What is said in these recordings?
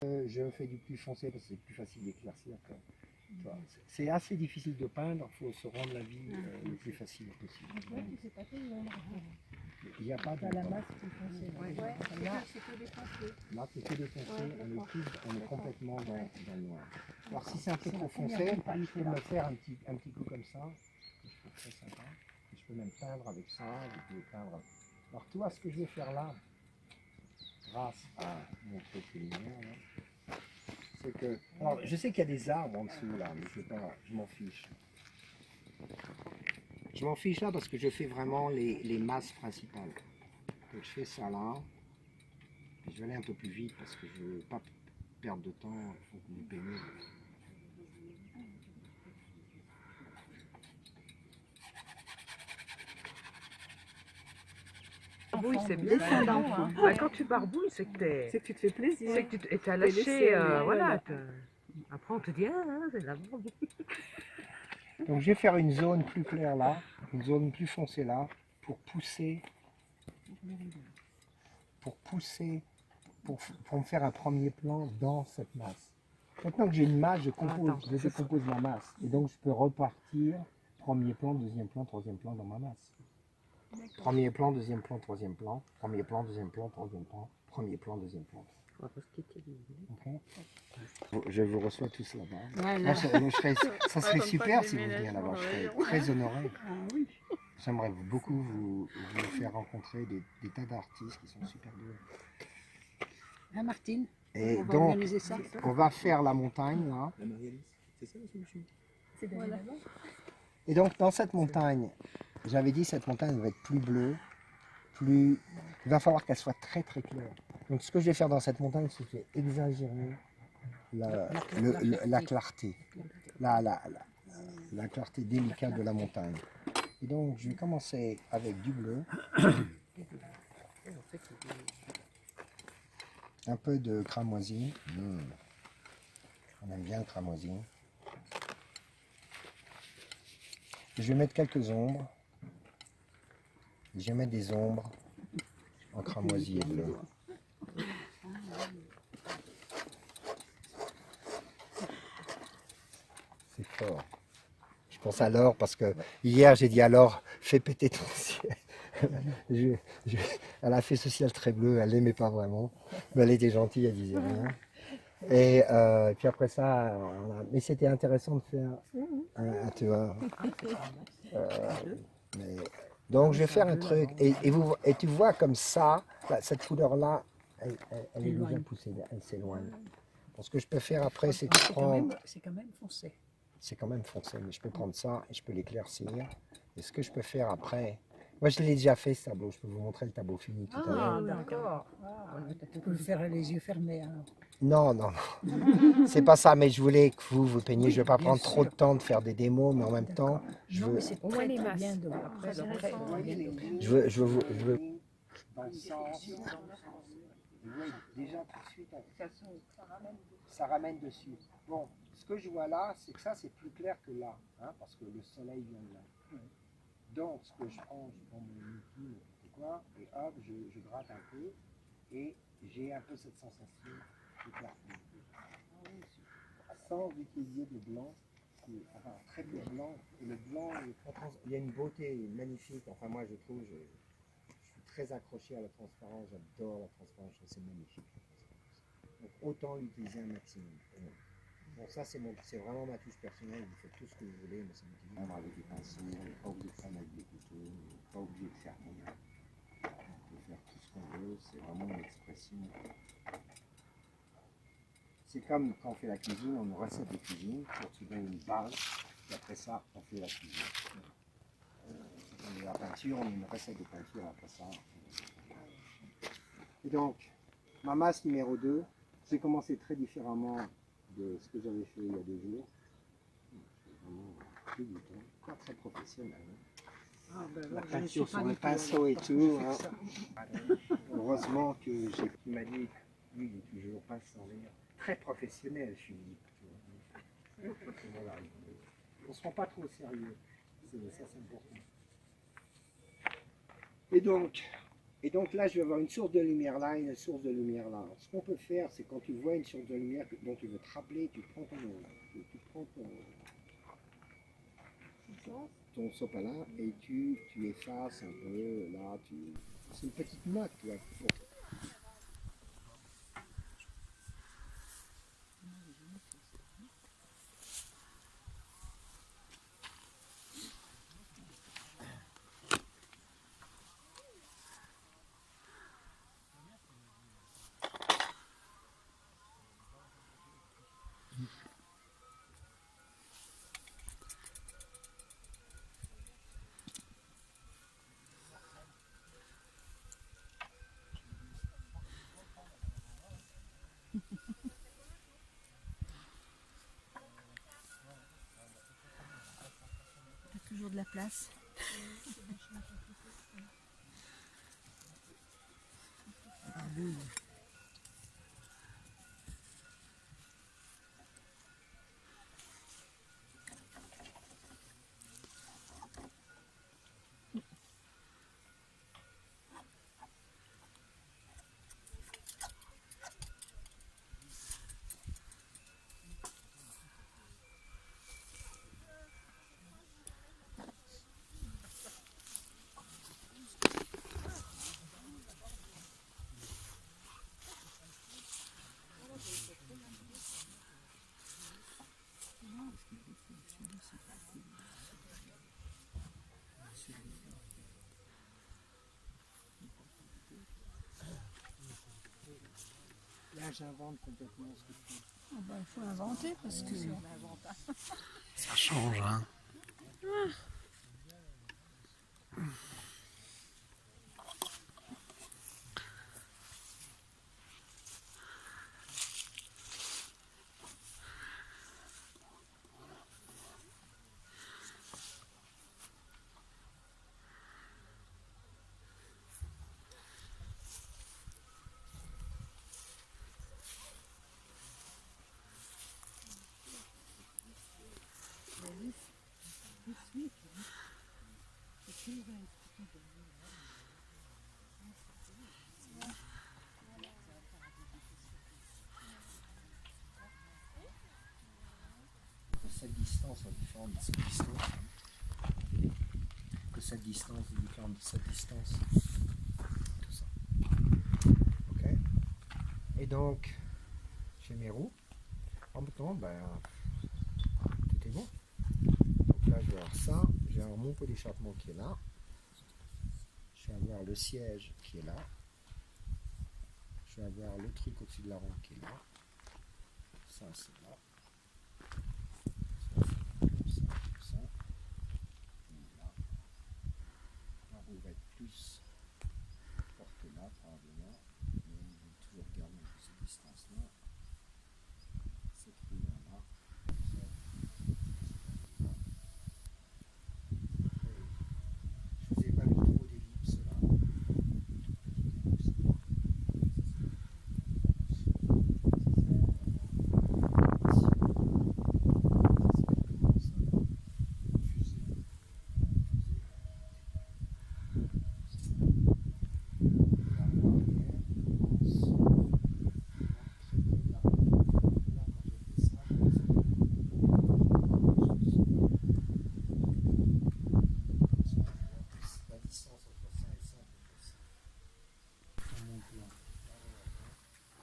Je fais du plus foncé parce que c'est plus facile d'éclaircir. C'est assez difficile de peindre, il faut se rendre la vie le plus facile possible. Il n'y a pas de la masse qui foncée. Là, c'est que des foncés, on est complètement dans le noir. Alors si c'est un peu trop foncé, je peux me faire un petit coup comme ça, que je trouve très sympa. Je peux même peindre avec ça, vous pouvez peindre. Alors tu vois ce que je vais faire là, grâce à mon truc lumière, c'est que, alors, je sais qu'il y a des arbres en dessous là, mais je m'en fiche. Je m'en fiche là parce que je fais vraiment les masses principales. Donc je fais ça là. Et je vais aller un peu plus vite parce que je ne veux pas perdre de temps, il faut que vous me peignez. Barbouille, c'est bien. Quand tu barbouilles, c'est que tu te fais plaisir. c'est que tu as lâché, voilà. Après, on te dit, c'est de la barbouille. Donc je vais faire une zone plus claire là, une zone plus foncée là, pour me faire un premier plan dans cette masse. Maintenant que j'ai une masse, je décompose ma masse. Et donc je peux repartir, premier plan, deuxième plan, troisième plan dans ma masse. Premier plan, deuxième plan, troisième plan, premier plan, deuxième plan, troisième plan, premier plan, deuxième plan. Okay. Je vous reçois tous là-bas. Voilà. Ça serait super si vous veniez là-bas, je serais très honoré. J'aimerais beaucoup vous faire rencontrer des tas d'artistes qui sont super doués. Martine, et on va donc, organiser ça. on va faire la montagne là. C'est ça la solution. Voilà. Et donc dans cette montagne, j'avais dit cette montagne va être plus bleue, il va falloir qu'elle soit très très claire. Donc ce que je vais faire dans cette montagne, c'est que je vais exagérer la clarté, la clarté délicate de la montagne. Et donc je vais commencer avec du bleu, un peu de cramoisi, on aime bien le cramoisi. Je vais mettre quelques ombres, je vais mettre des ombres en cramoisi et bleu. C'est fort. Je pense à Laure parce que hier j'ai dit à Laure, fais péter ton ciel. Elle a fait ce ciel très bleu, elle l'aimait pas vraiment, mais elle était gentille, elle disait rien. Et puis après ça, mais c'était intéressant de faire tu vois. Donc je vais faire un truc, et tu vois comme ça, cette couleur-là, elle est déjà poussée, elle s'éloigne. Donc ce que je peux faire après, c'est que C'est quand même foncé. c'est quand même foncé, mais je peux prendre ça et je peux l'éclaircir. Et ce que je peux faire après, moi je l'ai déjà fait ce tableau, je peux vous montrer le tableau fini tout à l'heure. D'accord. Tu peux le faire les yeux fermés. Hein. Non, c'est pas ça, mais je voulais que vous peigniez. Je ne vais pas prendre trop de temps de faire des démos, mais en même temps, je veux. Au moins les masses. Bien Je veux. Déjà tout de suite, ça ramène dessus. Bon, ce que je vois là, c'est que ça c'est plus clair que là, hein, parce que le soleil vient de là. Donc ce que je prends mon outil, n'importe quoi, et hop, je gratte un peu, et j'ai un peu cette sensation de clarté. Sans utiliser de blanc, enfin très peu de blanc, et le blanc, il y a une beauté magnifique, enfin moi je trouve, je suis très accroché à la transparence, j'adore la transparence, je trouve c'est magnifique. Donc autant l'utiliser un maximum. Bon ça c'est vraiment ma touche personnelle, vous faites tout ce que vous voulez, mais ça m'utilise. On va avec des pinceaux, on n'est pas obligé de prendre avec des couteaux, on n'est pas obligé de faire rien. On peut faire tout ce qu'on veut, c'est vraiment une expression. C'est comme quand on fait la cuisine, on a une recette de cuisine pour se donner une base, et après ça, on fait la cuisine. La peinture, on a une recette de peinture, après ça. Et donc, ma masse numéro 2, j'ai commencé très différemment de ce que j'avais fait il y a 2 jours. C'est vraiment plus du tout, pas très professionnel. La peinture sur le pinceau et tout. Hein. Heureusement que il m'a dit, lui, il est toujours pas sans rire. Très professionnel, Philippe. Voilà. On ne se prend pas trop au sérieux. Ça, c'est important. Et donc là, je vais avoir une source de lumière là et une source de lumière là. Ce qu'on peut faire, c'est quand tu vois une source de lumière dont tu veux te rappeler, tu prends ton sopalin et tu effaces un peu. Là, c'est une petite note, tu vois. T'as toujours de la place. Là, j'invente complètement ce que je fais. Ah bah, il faut inventer parce que Ça change, hein. Cette distance est différente de cette distance. Que cette distance est différente de cette distance. Tout ça. Ok. Et donc, j'ai mes roues. En même temps, ben, tout est bon. Donc là, je vais avoir ça. Je vais avoir mon pot d'échappement qui est là. Je vais avoir le siège qui est là. Je vais avoir le truc au-dessus de la roue qui est là. Ça, c'est là. Plus porté là probablement, mais je vais toujours garder cette distance là, cette roue là, je vous ai pas mis trop d'ellipses là,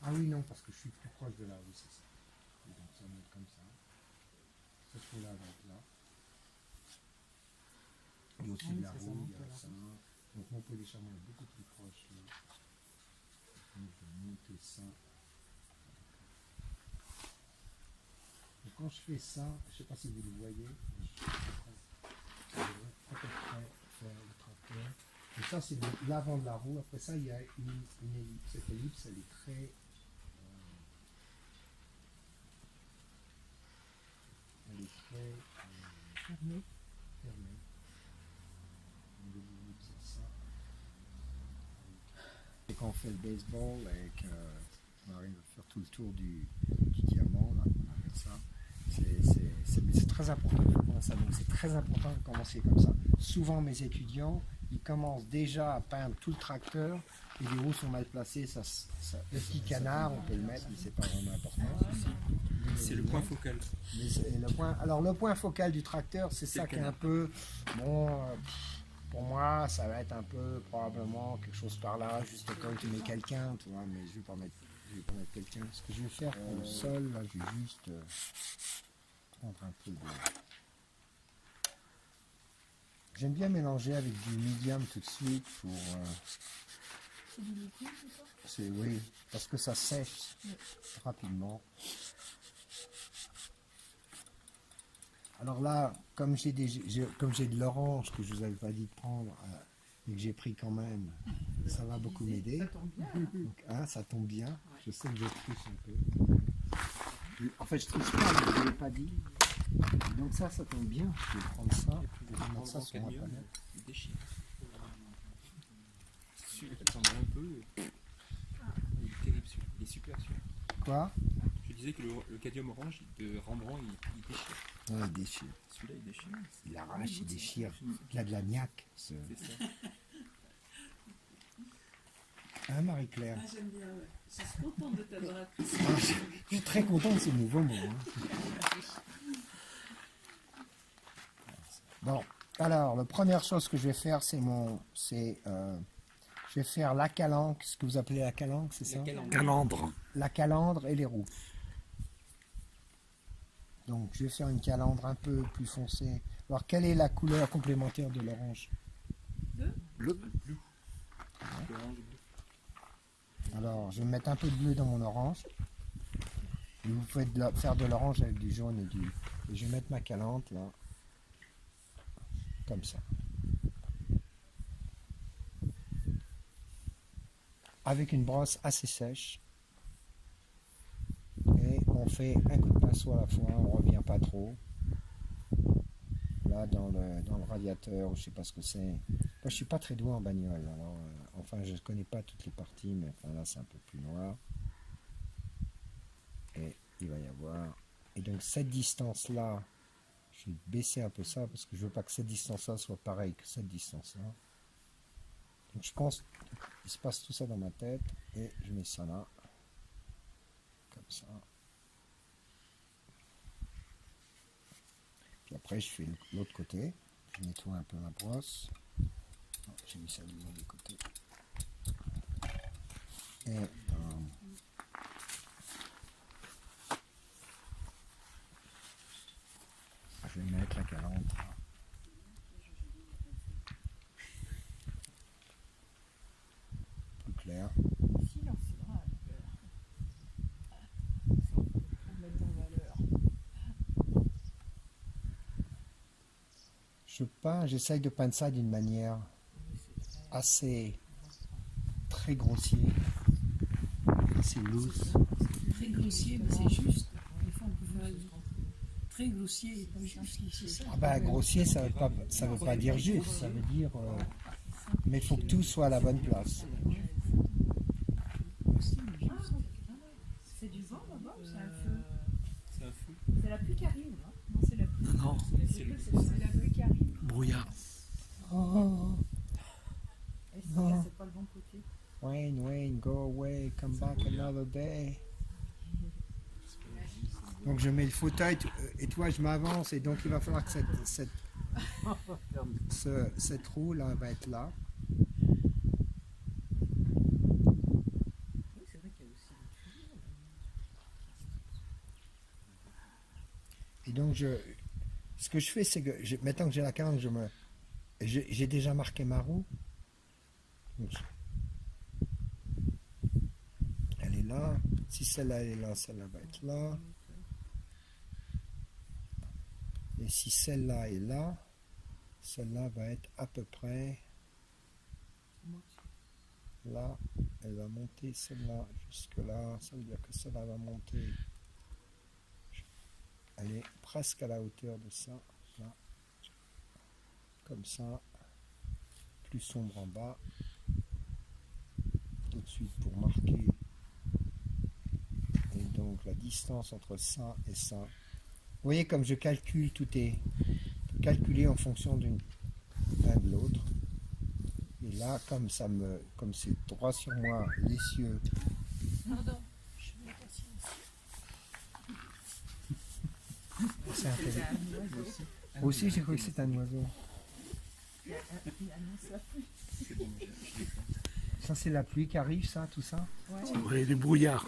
ah oui, non, parce que je suis plus proche de là, oui, c'est ça. Et donc ça va être comme ça. Cette roue là va être là. Et au-dessus de la roue, il y a ça. Donc mon pot d'échappement est beaucoup plus proche là. Donc je vais monter ça. Donc quand je fais ça, je ne sais pas si vous le voyez, je vais à peu près faire le tracteur. Donc ça c'est l'avant de la roue. Après ça il y a une ellipse. Cette ellipse elle est très fermée. Et quand on fait le baseball et qu'on arrive à faire tout le tour du diamant, là, on appelle ça, c'est très important de faire ça. Donc c'est très important de commencer comme ça. Souvent mes étudiants, il commence déjà à peindre tout le tracteur et les roues sont mal placées. Le petit canard, on peut le mettre, mais c'est pas vraiment important. C'est le point focal. Alors le point focal du tracteur, c'est ça qui est un peu bon. Pour moi, ça va être un peu probablement quelque chose par là, juste quand tu mets quelqu'un, tu vois, mais je vais pas mettre quelqu'un. Ce que je vais faire pour le sol, là, je vais juste prendre un peu de. J'aime bien mélanger avec du médium tout de suite pour. C'est du liquide ou pas? Oui, parce que ça sèche rapidement. Alors là, comme j'ai de l'orange que je vous avais pas dit de prendre et que j'ai pris quand même, ça va beaucoup m'aider. Ça tombe bien. Donc, ça tombe bien. Je sais que je triche un peu. En fait, je triche pas, mais je ne l'ai pas dit. Donc ça tombe bien. Je vais prendre ça. Je vais mettre ça sur ma palette. Il déchire. Celui-là, attendez un peu. Il est terrible celui-là. Il est super celui-là. Quoi? Je disais que le cadmium orange de Rembrandt, il déchire. Ouais, il déchire. Celui-là, il déchire. Il arrache, il déchire. Il a de la niaque. C'est ça. Hein, Marie-Claire? J'aime bien, ouais. Je suis contente de t'avoir appris. Je suis très content de ce nouveau mot. Hein. Bon, alors, la première chose que je vais faire, je vais faire la calandre, ce que vous appelez la calandre, c'est ça? Calandre. La calandre et les roues. Donc, je vais faire une calandre un peu plus foncée. Alors, quelle est la couleur complémentaire de l'orange? Bleu. Alors, je vais mettre un peu de bleu dans mon orange. Et vous pouvez faire de l'orange avec du jaune et je vais mettre ma calandre là. Comme ça. Avec une brosse assez sèche. Et on fait un coup de pinceau à la fois, on ne revient pas trop. Là dans le radiateur, je sais pas ce que c'est. Moi je suis pas très doué en bagnole, alors enfin je ne connais pas toutes les parties, mais enfin, là c'est un peu plus noir. Et il va y avoir. Et donc cette distance là, je vais baisser un peu ça parce que je veux pas que cette distance là soit pareille que cette distance là. Donc je pense il se passe tout ça dans ma tête et je mets ça là. Comme ça. Puis après, je fais l'autre côté. Je nettoie un peu ma brosse. J'ai mis ça du mauvais côté. Et je vais mettre la calandre. Plus clair. J'essaye de peindre ça d'une manière assez très grossier, assez loose. Très grossier, mais c'est juste. Des fois, on peut faire très grossier et pas juste. C'est ça. Ah ben, grossier, ça veut pas dire juste, ça veut dire. Mais il faut que tout soit à la bonne place. C'est du vent là-bas ou c'est un feu? C'est un feu. C'est la pluie qui arrive, hein? Non, c'est la pluie. Non, C'est la pluie qui arrive. brouillard. Et c'est pas le bon côté. Wayne, go away, come back another day. Donc je mets le fauteuil et toi je m'avance et donc il va falloir que cette roue là va être là. Et donc ce que je fais c'est que maintenant que j'ai la calandre, j'ai déjà marqué ma roue. Donc, elle est là. Si celle-là est là, celle-là va être là. Et si celle-là est là, celle-là va être à peu près là. Elle va monter celle-là jusque là. Ça veut dire que celle-là va monter. Elle est presque à la hauteur de ça. Là. Comme ça. Plus sombre en bas. Tout de suite pour marquer. Et donc la distance entre ça et ça. Vous voyez comme je calcule, tout est calculé en fonction d'un de l'autre. Et là, comme c'est droit sur moi, les cieux. Pardon, je vais passer ici. C'est un télé- Un oiseau. Moi aussi, j'ai cru que c'était un oiseau. Il annonce la pluie. C'est bon, je l'ai fait. Ça, c'est la pluie qui arrive, ça, tout ça? Ouais. Oui, les brouillards.